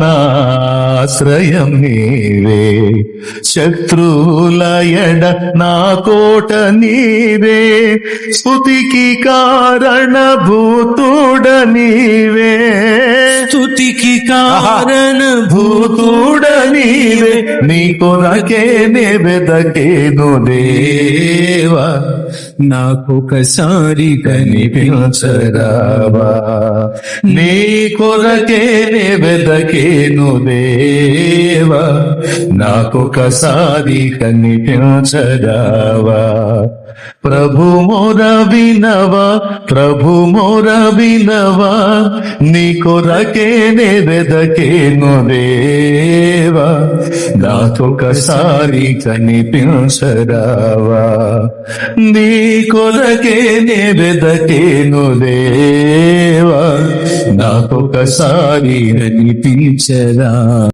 నాశ్రయం నీవే, శత్రువుల ఎడ నా కోట నీవే, స్తుతికి కారణభూతుడ నీవే, స్తుతికి కారణభూతుడ నీవే, నీ కొరకే నే వెదకేను దేవా, నాకొకసారి కనిపించరావా, నీ కొరకే నే వెదకేను దేవా, నాకొకసారి కనిపించరావా. ప్రభు మొర వినవా, ప్రభు మొర వినవా, నీ కొరకే నే వెదకేను దేవా, నాకొకసారి కనిపించరావా, నీ కొరకే నే వెదకేను దేవా, నాకొకసారి కనిపించరా.